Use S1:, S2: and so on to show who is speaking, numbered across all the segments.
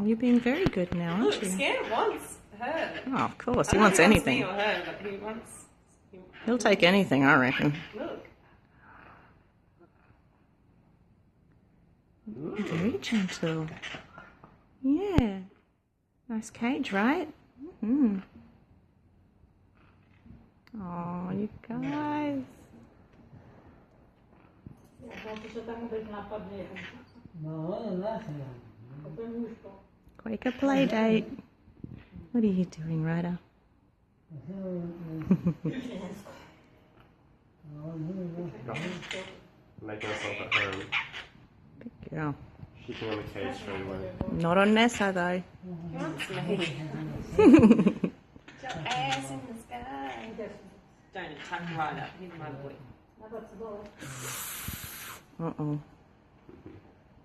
S1: Oh, you're being very good now, aren't
S2: Look,
S1: you?
S2: Scamp wants her.
S1: Oh, of course. He wants anything.
S2: He wants me or her, but he wants...
S1: He'll take anything, I reckon.
S2: Look.
S1: Very gentle. Yeah. Nice cage, right? Mm-hmm. Oh, you guys. Quaker play date. What are you doing, Ryder?
S3: Make herself at home.
S1: Good girl.
S3: Shitting on the cage straight away.
S1: Not on Nessa, though.
S2: He wants me. Your ass in the sky. Don't attack Ryder. He's my boy.
S1: Uh-oh.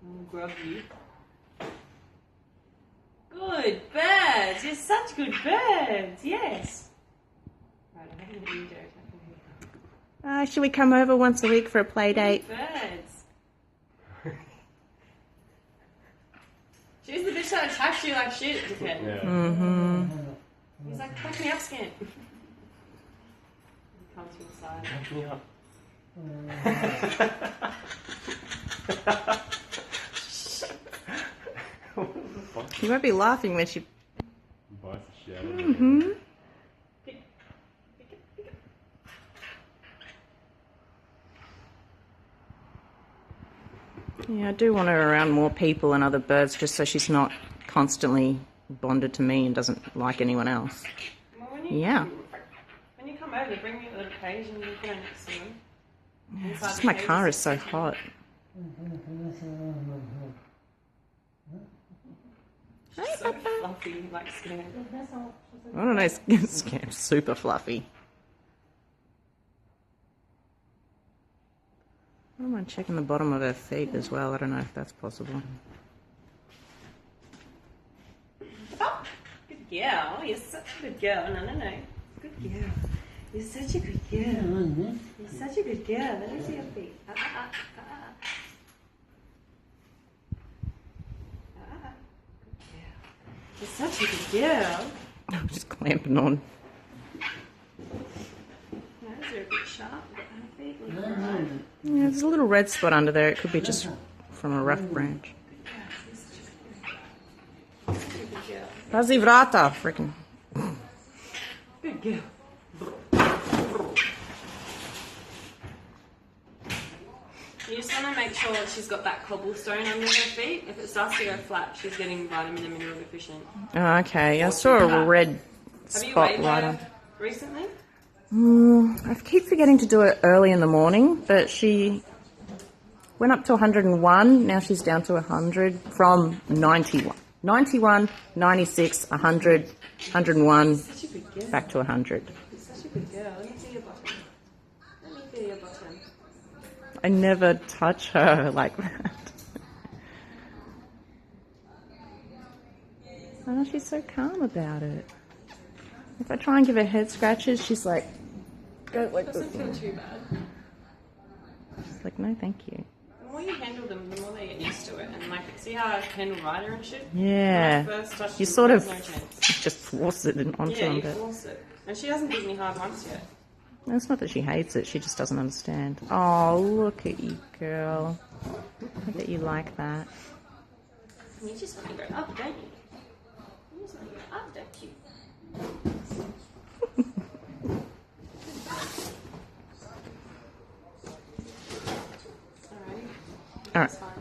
S2: I'll grab you. Good birds. You're such good birds. Yes. Right, I haven't been attacking
S1: Should we come over once a week for a play date?
S2: birds. She's the bitch that attacks you like shit, dickhead.
S3: Yeah.
S1: Mm-hmm.
S2: He's like, fuck me up, Scamp. He comes to the side.
S3: Fuck me up.
S1: You won't be laughing when she...
S3: Bites the shit out of
S1: Mm-hmm. Yeah, I do want her around more people and other birds just so she's not constantly bonded to me and doesn't like anyone else.
S2: Well, when you come over, bring me a little cage and you go next to me.
S1: Yeah, just my car is so hot.
S2: She's so fluffy, like Scamp.
S1: I don't know, Scamp's super fluffy. I don't mind checking the bottom of her feet as well. I don't know if that's possible.
S2: Oh, good girl. You're such a good girl. No. Good girl. You're such a good girl. You're such a good girl. Let me see your feet. You're such a good girl.
S1: I'm just clamping on.
S2: Those are a bit sharp. But her feet look alright.
S1: Yeah, there's a little red spot under there. It could be just from a rough branch. Pazi vrata, freaking.
S2: Good girl. You just want to make sure that she's got that cobblestone under her feet. If it starts to go flat, she's getting vitamin and mineral deficient.
S1: Oh, okay. I saw a red
S2: Have you
S1: spot
S2: weighed
S1: right
S2: her
S1: on.
S2: recently?
S1: I keep forgetting to do it early in the morning, but she went up to 101. Now she's down to 100 from 91. 91, 96, 100, 101,
S2: Such a good girl.
S1: back to 100.
S2: You're such a good girl. Let me see your bottom. Let me feel your bottom.
S1: I never touch her like that. Oh, she's so calm about it. If I try and give her head scratches, she's like, go like this.
S2: Doesn't feel too bad.
S1: She's like, no, thank you.
S2: The more you handle them, the more they get used to it. And like, see how I handle Ryder and shit?
S1: Yeah.
S2: When I first touched
S1: You
S2: them,
S1: sort
S2: there
S1: of
S2: was no chance.
S1: just force it onto
S2: Yeah,
S1: them.
S2: you
S1: But
S2: force it. And she hasn't given me hard once yet.
S1: it's not that she hates it, she just doesn't understand. Oh, look at you, girl. Look at you like that.
S2: You just want to go up, don't you? You just want to go up, don't you?
S1: All right.
S2: That's fine.